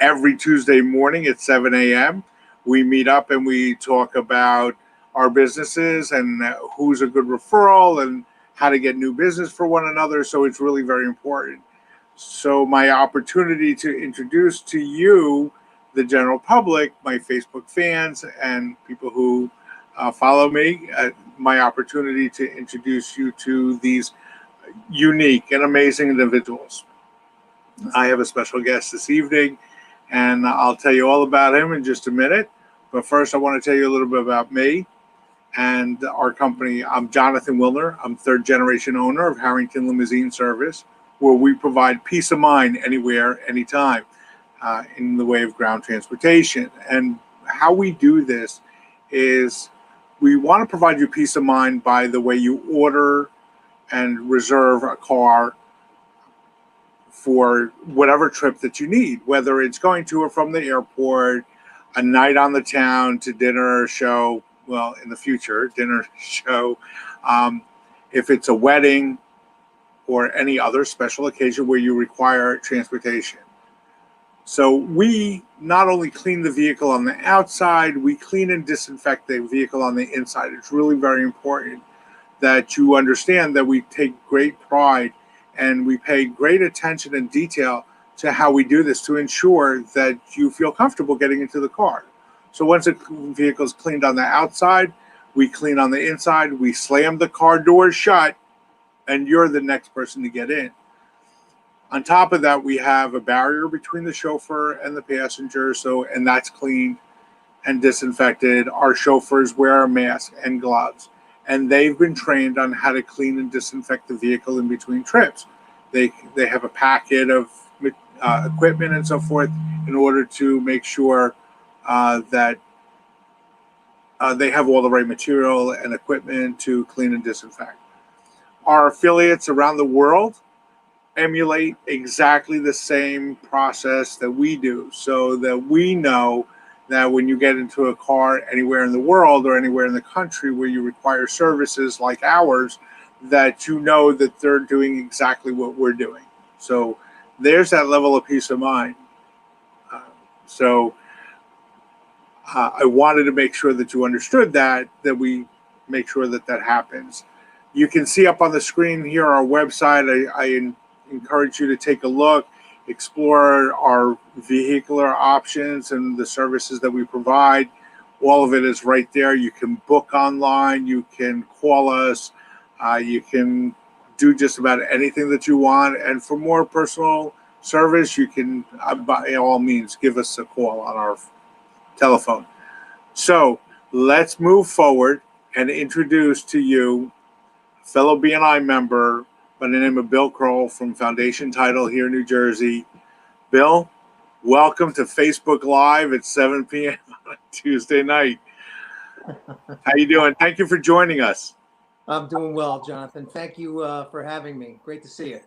Every Tuesday morning at 7 a.m. We meet up and we talk about our businesses and who's a good referral and how to get new business for one another. So it's really very important. So, my opportunity to introduce to you, the general public, my Facebook fans, and people who follow me, my opportunity to introduce you to these unique and amazing individuals. I have a special guest this evening, and I'll tell you all about him in just a minute. But first, I want to tell you a little bit about me and our company. I'm Jonathan Wilner. I'm third generation owner of Harrington Limousine Service, where we provide peace of mind anywhere, anytime, in the way of ground transportation. And how we do this is we want to provide you peace of mind by the way you order and reserve a car for whatever trip that you need, whether it's going to or from the airport, a night on the town, to dinner, show, well, in the future, dinner, show, if it's a wedding or any other special occasion where you require transportation. So we not only clean the vehicle on the outside, we clean and disinfect the vehicle on the inside. It's really very important that you understand that we take great pride and we pay great attention and detail to how we do this to ensure that you feel comfortable getting into the car. So once the vehicle is cleaned on the outside, we clean on the inside, we slam the car doors shut, and you're the next person to get in. On top of that, we have a barrier between the chauffeur and the passenger, and that's cleaned and disinfected. Our chauffeurs wear a mask and gloves, and they've been trained on how to clean and disinfect the vehicle in between trips. They have a packet of equipment and so forth in order to make sure that they have all the right material and equipment to clean and disinfect. Our affiliates around the world emulate exactly the same process that we do, so that we know that when you get into a car anywhere in the world or anywhere in the country where you require services like ours, that you know that they're doing exactly what we're doing. So there's that level of peace of mind. I wanted to make sure that you understood that we make sure that that happens. You can see up on the screen here our website. I encourage you to take a look, explore our vehicular options and the services that we provide. All of it is right there. You can book online, you can call us, you can do just about anything that you want. And for more personal service, you can, by all means, give us a call on our telephone. So let's move forward and introduce to you a fellow BNI member by the name of Bill Crowl from Foundation Title here in New Jersey. Bill, welcome to Facebook Live at 7 p.m. on Tuesday night. How you doing? Thank you for joining us. I'm doing well, Jonathan. Thank you for having me. Great to see you.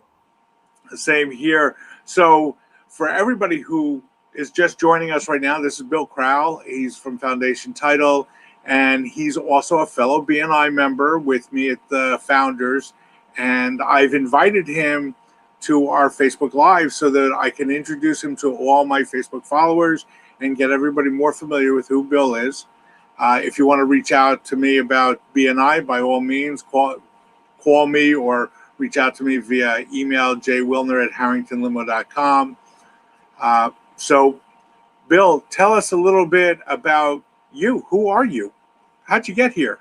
Same here. So for everybody who is just joining us right now, this is Bill Crowell. He's from Foundation Title, and he's also a fellow BNI member with me at the Founders. And I've invited him to our Facebook Live so that I can introduce him to all my Facebook followers and get everybody more familiar with who Bill is. If you want to reach out to me about BNI, by all means, call me or reach out to me via email, jwilner@harringtonlimo.com. So, Bill, tell us a little bit about you. Who are you? How'd you get here?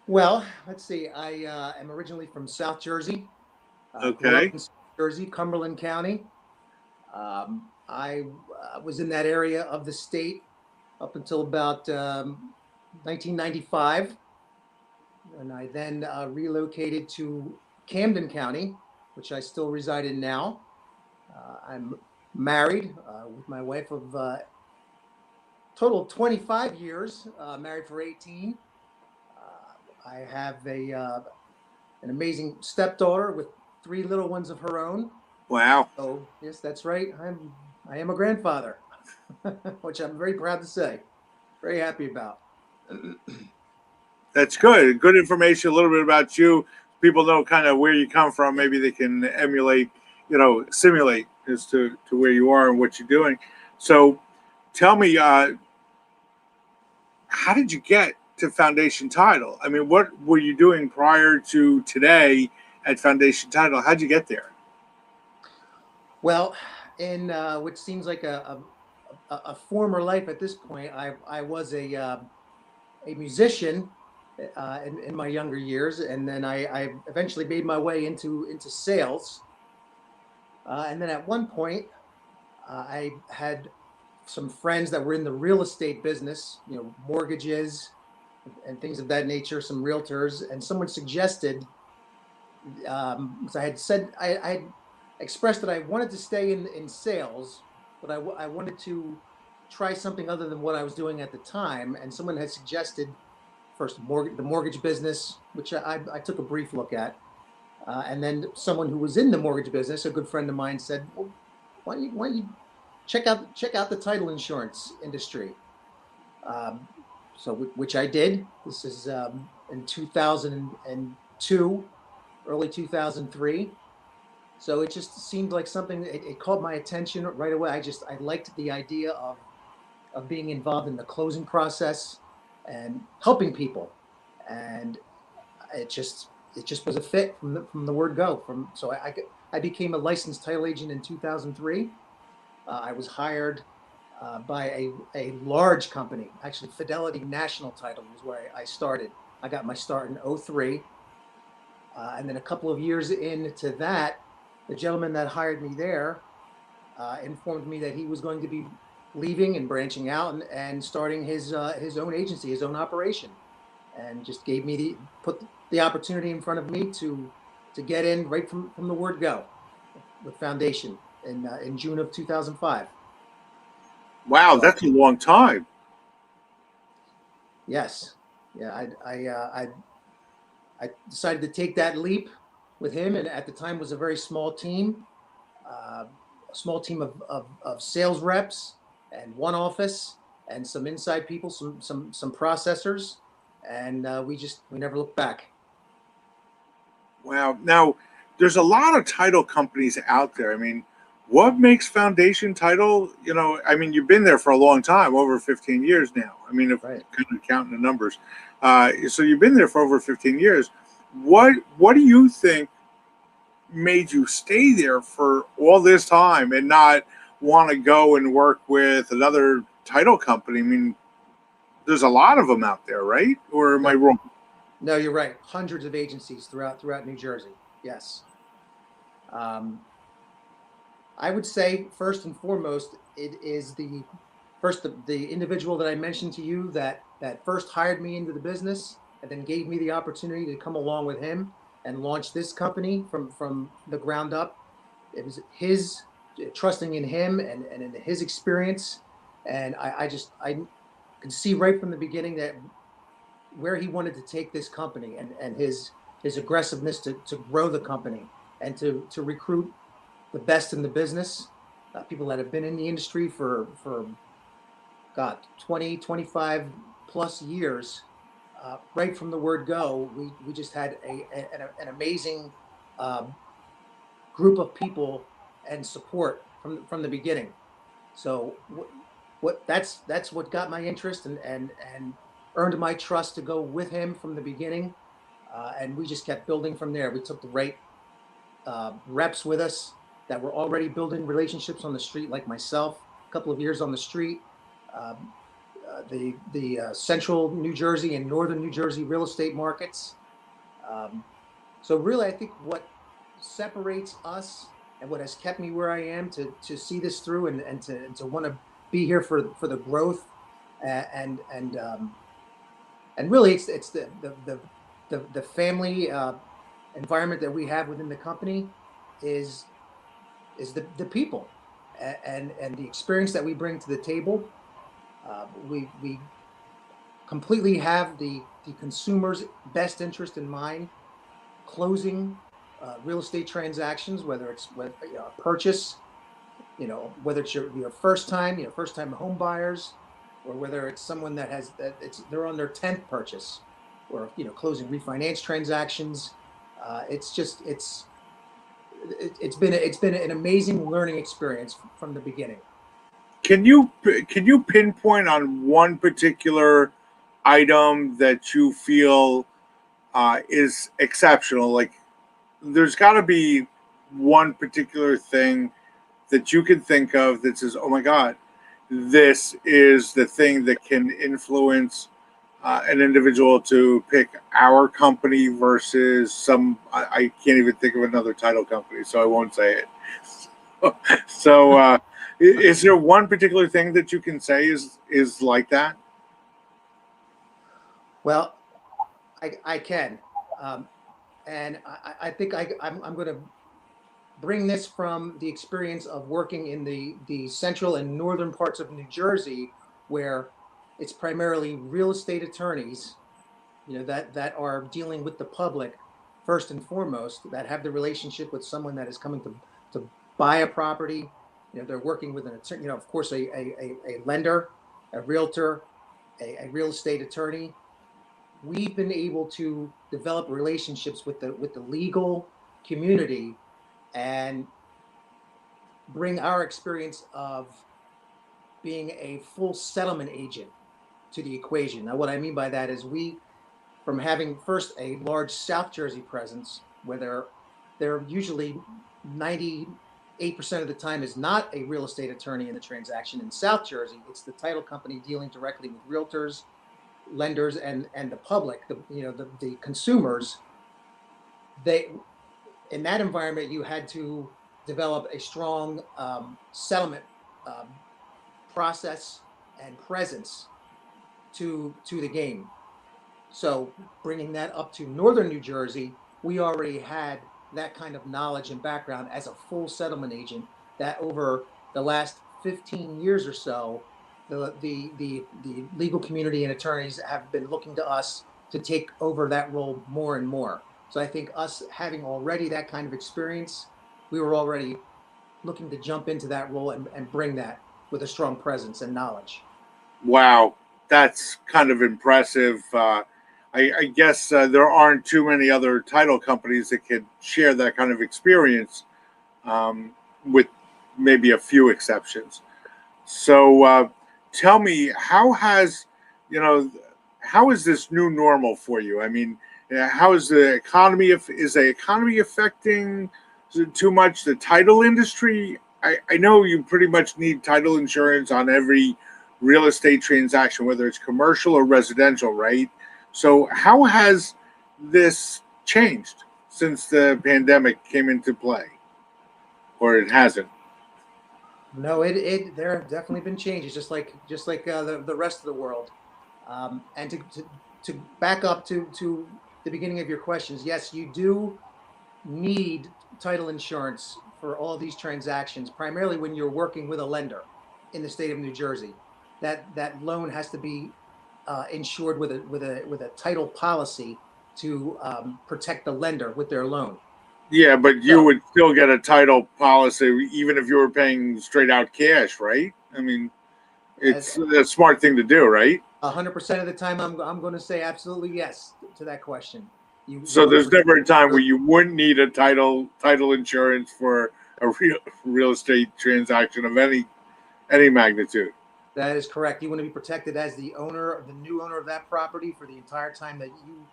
Well, let's see. I am originally from South Jersey. Okay. Grew up in South Jersey, Cumberland County. I was in that area of the state up until about 1995. And I then relocated to Camden County, which I still reside in now. I'm married with my wife of total of 25 years, married for 18. I have an amazing stepdaughter with 3 little ones of her own. Wow. So yes, that's right. I am a grandfather, which I'm very proud to say. Very happy about. That's good. Good information, a little bit about you. People know kind of where you come from. Maybe they can emulate simulate as to where you are and what you're doing. So tell me, how did you get to Foundation Title? I mean, what were you doing prior to today at Foundation Title? How'd you get there? Well, in which seems like a former life at this point, I was a musician in my younger years, and then I eventually made my way into sales. And then at one point, I had some friends that were in the real estate business, mortgages and things of that nature, some realtors, and someone suggested, because I had said I had expressed that I wanted to stay in sales, but I wanted to try something other than what I was doing at the time, and someone had suggested first the mortgage business, which I took a brief look at, and then someone who was in the mortgage business, a good friend of mine, said, "Well, why don't you check out the title insurance industry?" Um, so which I did. This is in 2002, early 2003. So it just seemed like something. It caught my attention right away. I liked the idea of being involved in the closing process and helping people, and it just was a fit from the word go. I became a licensed title agent in 2003. I was hired by a large company, actually Fidelity National Title was where I started. I got my start in '03. And then a couple of years into that, the gentleman that hired me there informed me that he was going to be leaving and branching out and starting his own agency, his own operation, and just put the opportunity in front of me to get in right from the word go with Foundation in June of 2005. Wow, So that's a long time. yes, yeah, I decided to take that leap with him, and at the time was a very uh, small team of sales reps and one office and some inside people, some processors, and we never looked back. Wow. Now, there's a lot of title companies out there. I mean, what makes Foundation Title? I mean, you've been there for a long time, over 15 years now. I mean, if Right. kind of counting the numbers, so you've been there for over 15 years. What do you think made you stay there for all this time and not want to go and work with another title company? I mean, there's a lot of them out there, right? Or am I No, wrong? no, you're right. Hundreds of agencies throughout New Jersey. Yes. Um, I would say first and foremost, it is the individual that I mentioned to you that first hired me into the business and then gave me the opportunity to come along with him and launch this company from the ground up. It was his trusting in him and in his experience, and I could see right from the beginning that where he wanted to take this company and his aggressiveness to grow the company and to recruit the best in the business, people that have been in the industry for God 20-25 plus years. Right from the word go, we just had an amazing uh, group of people and support from the beginning. So that's what got my interest and earned my trust to go with him from the beginning. And we just kept building from there. We took the right reps with us that were already building relationships on the street, like myself, a couple of years on the street. Um, the central New Jersey and northern New Jersey real estate markets. Um, so really, I think what separates us and what has kept me where I am to see this through and to want to be here for the growth and really it's the family environment that we have within the company is the people and the experience that we bring to the table. We completely have the consumer's best interest in mind, closing real estate transactions, whether it's a purchase, whether it's your first time home buyers, or whether it's someone they're on their 10th purchase, or closing refinance transactions. It's just it's been an amazing learning experience from the beginning. Can you pinpoint on one particular item that you feel is exceptional? Like, there's got to be one particular thing that you can think of that says, "Oh my God, this is the thing that can influence an individual to pick our company versus some." I can't even think of another title company, so I won't say it. So, is there one particular thing that you can say is like that? Well, I can, and I think I'm going to bring this from the experience of working in the central and northern parts of New Jersey, where it's primarily real estate attorneys, that are dealing with the public first and foremost, that have the relationship with someone that is coming to buy a property. They're working with an attorney, of course, a lender, a realtor, a real estate attorney. We've been able to develop relationships with the legal community and bring our experience of being a full settlement agent to the equation. Now, what I mean by that is from having first a large South Jersey presence, where they're usually 98% of the time is not a real estate attorney in the transaction. In South Jersey, it's the title company dealing directly with realtors, lenders, and the public, the consumers. They In that environment, you had to develop a strong settlement um, process and presence to the game. So bringing that up to northern New Jersey, we already had that kind of knowledge and background as a full settlement agent. That over the last 15 years or so, the legal community and attorneys have been looking to us to take over that role more and more. So I think us having already that kind of experience, we were already looking to jump into that role and bring that with a strong presence and knowledge. Wow, that's kind of impressive. I guess there aren't too many other title companies that could share that kind of experience, with maybe a few exceptions. So, tell me, you know, how is this new normal for you? I mean, how is the economy? Is the economy affecting too much the title industry? I know you pretty much need title insurance on every real estate transaction, whether it's commercial or residential, right? So, how has this changed since the pandemic came into play, or it hasn't? No, there have definitely been changes, just like the rest of the world. And to back up to the beginning of your questions, yes, you do need title insurance for all these transactions, primarily when you're working with a lender in the state of New Jersey. That loan has to be insured with a title policy to protect the lender with their loan. Yeah, but you So would still get a title policy even if you were paying straight out cash, right? I mean, as it's a smart thing to do, right? 100% of the time, I'm going to say absolutely yes to that question. You So want to there's protect never a time where your. you wouldn't need a title insurance for a real estate transaction of any magnitude. That is correct. You want to be protected as the new owner of that property for the entire time that you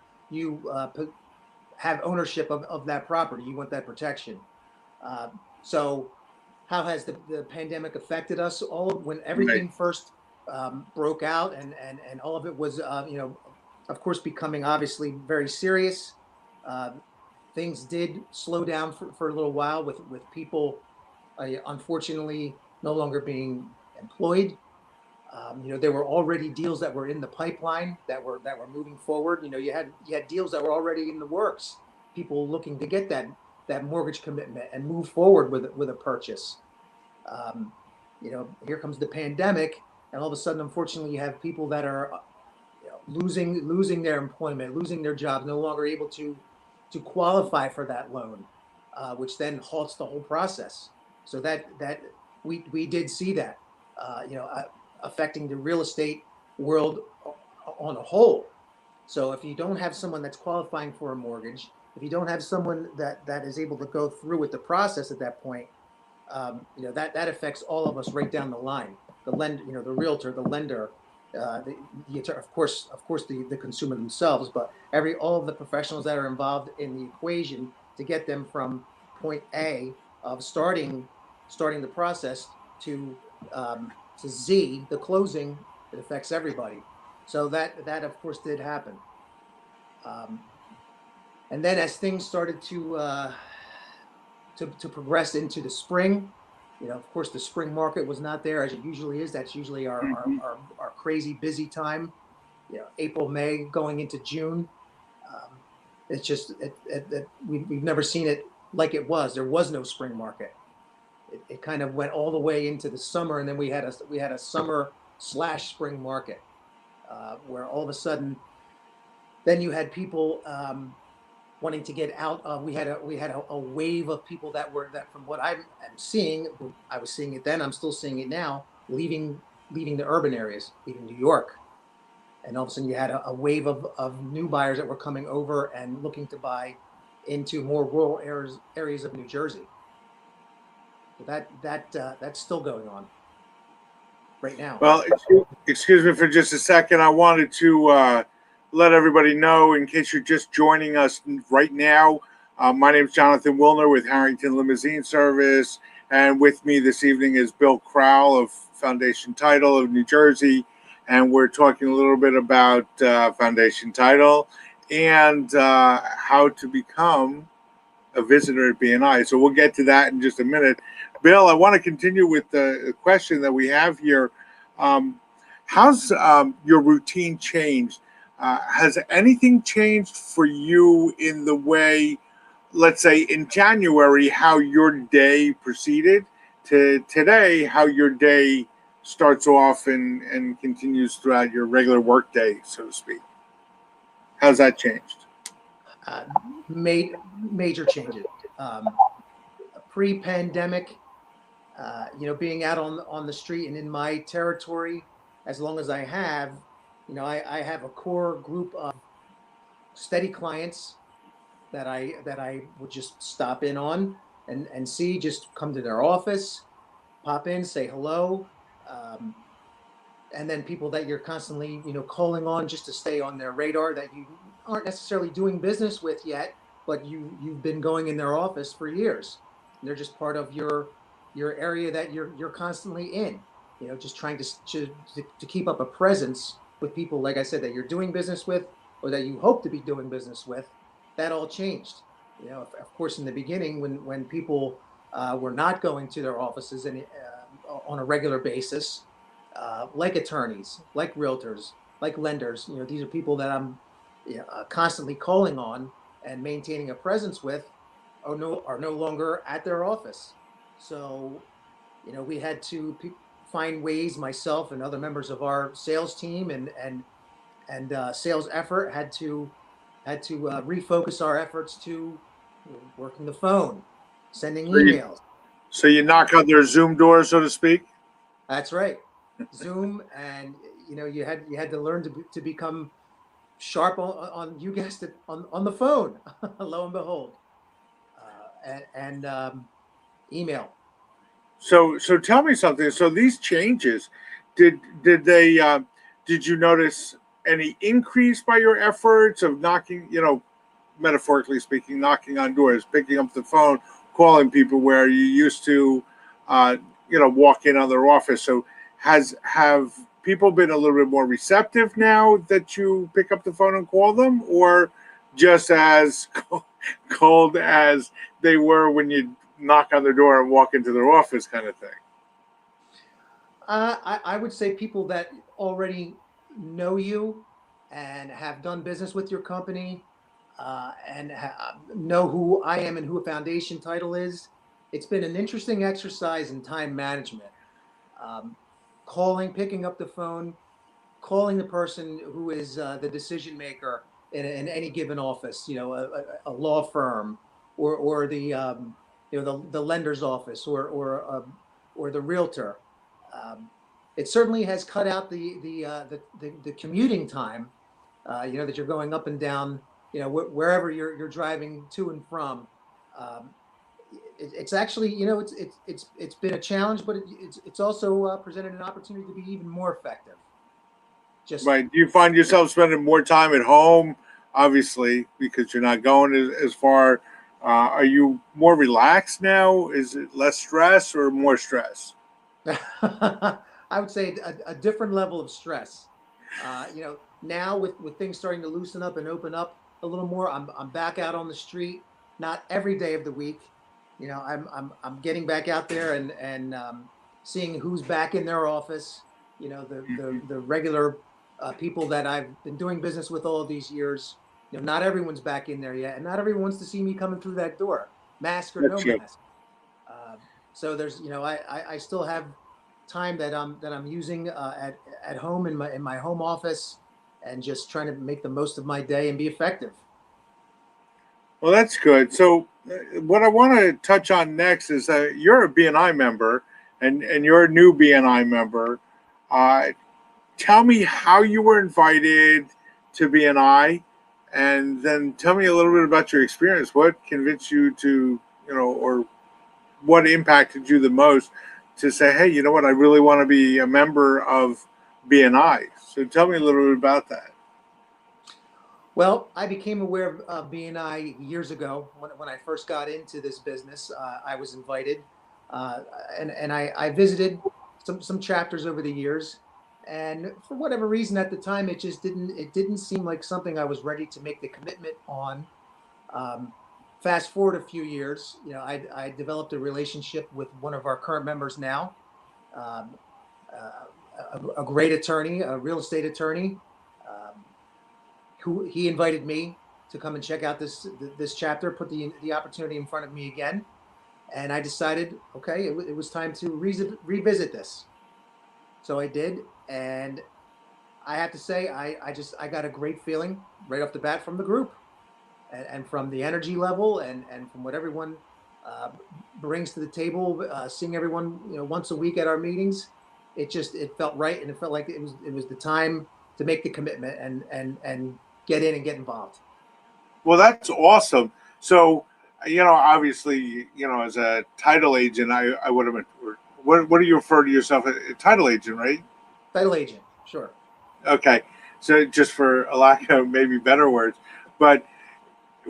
have ownership of that property. You want that protection. Uh, so, how has the pandemic affected us? All when Right. everything first broke out, and all of it was, of course, becoming obviously very serious. Uh, Things did slow down for a little while with people, unfortunately, no longer being employed. There were already deals that were in the pipeline that were moving forward. You had deals that were already in the works. People looking to get that mortgage commitment and move forward with a purchase. Here comes the pandemic, and all of a sudden, unfortunately, you have people that are losing their employment, losing their jobs, no longer able to qualify for that loan, which then halts the whole process. So that we did see that, affecting the real estate world on a whole. So if you don't have someone that's qualifying for a mortgage, if you don't have someone that is able to go through with the process at that point, that affects all of us right down the line. The lender, the realtor, the lender, of course, the consumer themselves, but all of the professionals that are involved in the equation to get them from point A of starting the process to Z, the closing. It affects everybody. So that of course did happen. And then as things started to progress into the spring, of course, the spring market was not there as it usually is. That's usually our crazy busy time. April, May, going into June. It's just we've never seen it like it was. There was no spring market. It kind of went all the way into the summer, and then we had a summer/spring market where all of a sudden, then you had people wanting to get out of. We had a wave of people that from what I'm seeing, I was seeing it then, I'm still seeing it now, leaving the urban areas, leaving New York. And all of a sudden you had a wave of new buyers that were coming over and looking to buy into more rural areas of New Jersey. So that's still going on right now. Well, excuse me for just a second. I wanted to let everybody know, in case you're just joining us right now, my name is Jonathan Wilner with Harrington Limousine Service, and with me this evening is Bill Crowell of Foundation Title of New Jersey, and we're talking a little bit about Foundation Title and how to become a visitor at BNI. So we'll get to that in just a minute. Bill, I want to continue with the question that we have here. How's your routine changed? Has anything changed for you in the way, let's say in January, how your day proceeded, to today, how your day starts off and continues throughout your regular work day, so to speak? How's that changed? Major changes. Pre-pandemic, being out on the street and in my territory, as long as I have, I have a core group of steady clients that I would just stop in on and see, just come to their office, pop in, say hello. And then people that you're constantly, calling on just to stay on their radar that you aren't necessarily doing business with yet, but you've been going in their office for years. And they're just part of your area that you're constantly in. Just trying to keep up a presence with people, like I said, that you're doing business with or that you hope to be doing business with. That all changed. Of course, in the beginning, when people were not going to their offices and on a regular basis, like attorneys, like realtors, like lenders. These are people that I'm constantly calling on and maintaining a presence with, are no longer at their office. So, we had to find ways. Myself and other members of our sales team and sales effort had to refocus our efforts to working the phone, sending emails. So you knock on their Zoom door, so to speak? That's right. Zoom, and you had to learn to become sharp on you guessed it, on the phone. Lo and behold, and email. So tell me something. So these changes, did they did you notice any increase by your efforts of knocking, metaphorically speaking, knocking on doors, picking up the phone, calling people, where you used to walk in on their office? So have people been a little bit more receptive now that you pick up the phone and call them, or just as cold as they were when you knock on their door and walk into their office, kind of thing? I would say people that already know you and have done business with your company and know who I am and who a Foundation Title is. It's been an interesting exercise in time management. Picking up the phone, calling the person who is the decision maker in any given office, a law firm or the lender's office or the realtor. It certainly has cut out the commuting time. That you're going up and down wherever you're driving to and from. Um, it's actually, it's been a challenge, but it's also presented an opportunity to be even more effective. Just Right. Do you find yourself spending more time at home, obviously, because you're not going as far? Are you more relaxed now? Is it less stress or more stress? I would say a different level of stress. Now with things starting to loosen up and open up a little more, I'm back out on the street, not every day of the week. I'm getting back out there and seeing who's back in their office. The regular people that I've been doing business with all of these years. Not everyone's back in there yet, and not everyone wants to see me coming through that door, mask or no That's it. mask. Uh, so there's, I still have time that I'm using at home in my home office, and just trying to make the most of my day and be effective. Well, that's good. So, what I want to touch on next is that you're a BNI member, and you're a new BNI member. Uh, Tell me how you were invited to BNI, and then tell me a little bit about your experience. What convinced you to, or what impacted you the most to say, hey, you know what, I really want to be a member of BNI. So tell me a little bit about that. Well, I became aware of BNI years ago when I first got into this business. I was invited, uh, and I visited some chapters over the years. And for whatever reason at the time, it didn't seem like something I was ready to make the commitment on. Um, Fast forward a few years, I developed a relationship with one of our current members now, um, a great attorney, a real estate attorney. Um, who He invited me to come and check out this chapter, put the opportunity in front of me again, and I decided, okay, it was time to revisit this. So I did, and I have to say, I got a great feeling right off the bat from the group, and from the energy level, and from what everyone uh, brings to the table. Seeing everyone, once a week at our meetings, it felt right, and it felt like it was the time to make the commitment and get in and get involved. Well, that's awesome. So, obviously, as a title agent, I would have been, what do you refer to yourself as? A title agent, right? Title agent, sure. Okay. So just for a lack of maybe better words, but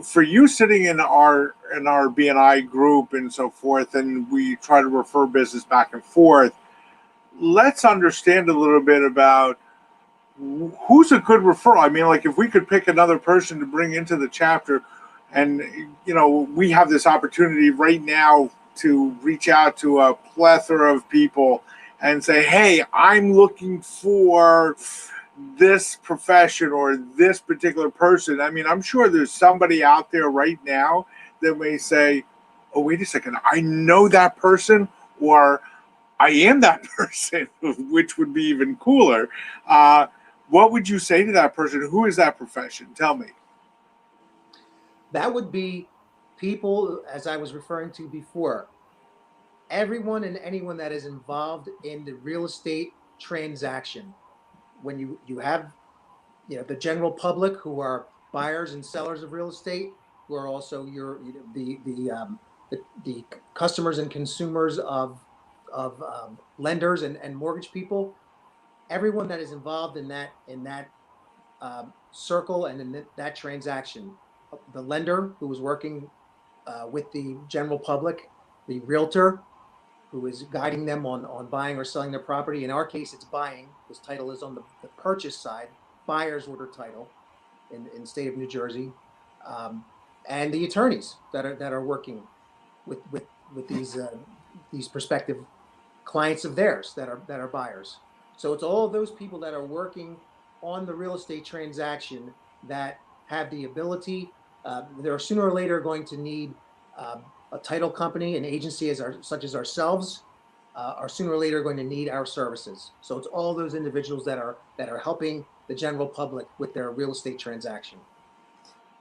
for you sitting in our BNI group and so forth, and we try to refer business back and forth, let's understand a little bit about who's a good referral. I mean, like if we could pick another person to bring into the chapter, and we have this opportunity right now to reach out to a plethora of people and say, hey, I'm looking for this profession or this particular person. I mean, I'm sure there's somebody out there right now that may say, oh, wait a second, I know that person, or I am that person, which would be even cooler. What would you say to that person? Who is that profession? Tell me. That would be people, as I was referring to before, everyone and anyone that is involved in the real estate transaction. When you have, the general public, who are buyers and sellers of real estate, who are also the customers and consumers of lenders and mortgage people. Everyone that is involved in that circle and in that transaction. The lender, who is working with the general public, the realtor, who is guiding them on buying or selling their property. In our case, it's buying, because title is on the purchase side, buyer's order title in the state of New Jersey, um, and the attorneys that are working with these prospective clients of theirs that are buyers. So it's all of those people that are working on the real estate transaction that have the ability. They're sooner or later going to need a title company, an agency such as ourselves, are sooner or later going to need our services. So it's all those individuals that are helping the general public with their real estate transaction.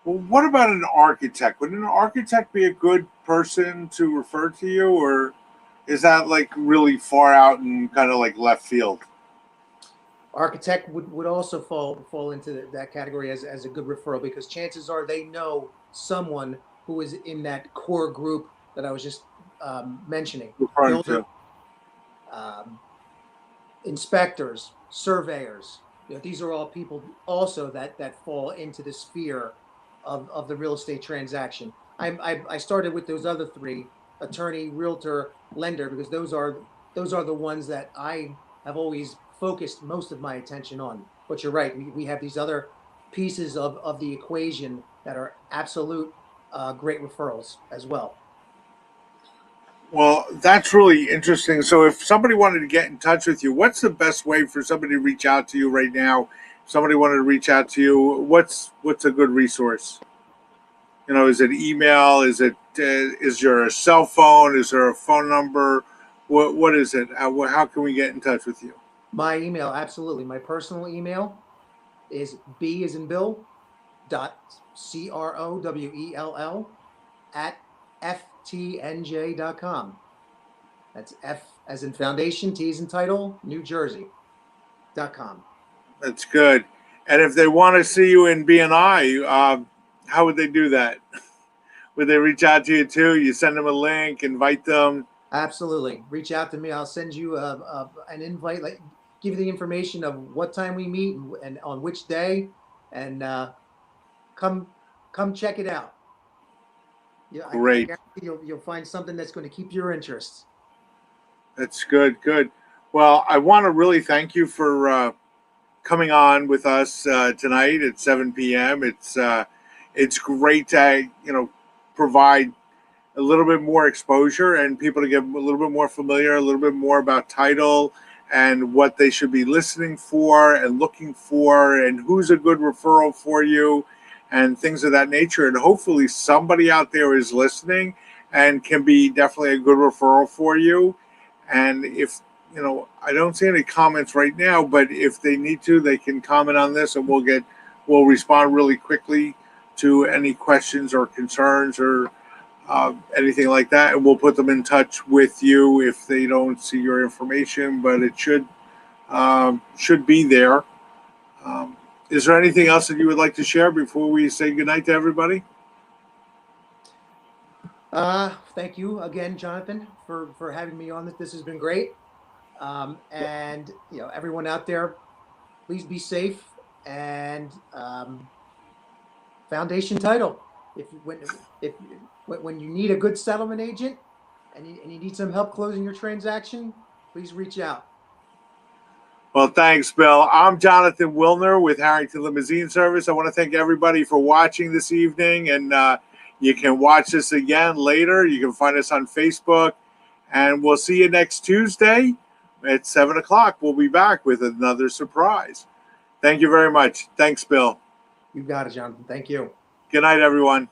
Well, what about an architect? Would an architect be a good person to refer to you, or is that like really far out and kind of like left field? Architect would also fall into that category as a good referral, because chances are they know someone who is in that core group that I was just mentioning. Referring Builder, to. um, inspectors, surveyors. These are all people also that fall into the sphere of the real estate transaction. I started with those other three: attorney, realtor, lender, because those are the ones that I have always focused most of my attention on. But you're right, we have these other pieces of the equation that are absolute great referrals as well. Well, that's really interesting. So, if somebody wanted to get in touch with you, what's the best way for somebody to reach out to you right now? If somebody wanted to reach out to you, what's a good resource? Is it email? Is there a cell phone? Is there a phone number? What is it? How can we get in touch with you? My email, absolutely. My personal email is B as in Bill dot CROWELL at FTNJ.com. That's F as in foundation, T as in title, New Jersey.com. That's good. And if they want to see you in BNI, how would they do that? Would they reach out to you too? You send them a link, invite them. Absolutely. Reach out to me. I'll send you an invite, like give you the information of what time we meet and on which day, and come come check it out. Yeah, I Great. guarantee you'll find something that's going to keep your interest. That's good. Good. Well, I want to really thank you for coming on with us tonight at 7 p.m. It's great to provide a little bit more exposure and people to get a little bit more familiar, a little bit more about title and what they should be listening for and looking for, and who's a good referral for you, and things of that nature. And hopefully, somebody out there is listening and can be definitely a good referral for you. And if I don't see any comments right now, but if they need to, they can comment on this, and we'll respond really quickly to any questions or concerns or anything like that, and we'll put them in touch with you if they don't see your information. But it should be there. Is there anything else that you would like to share before we say goodnight to everybody? Thank you again, Jonathan, for having me on. This has been great. And everyone out there, please be safe. And foundation title. If when you need a good settlement agent and you need some help closing your transaction, please reach out. Well, thanks, Bill. I'm Jonathan Wilner with Harrington Limousine Service. I want to thank everybody for watching this evening, and you can watch this again later. You can find us on Facebook, and we'll see you next Tuesday at 7 o'clock. We'll be back with another surprise. Thank you very much. Thanks, Bill. You got it, Jonathan. Thank you. Good night, everyone.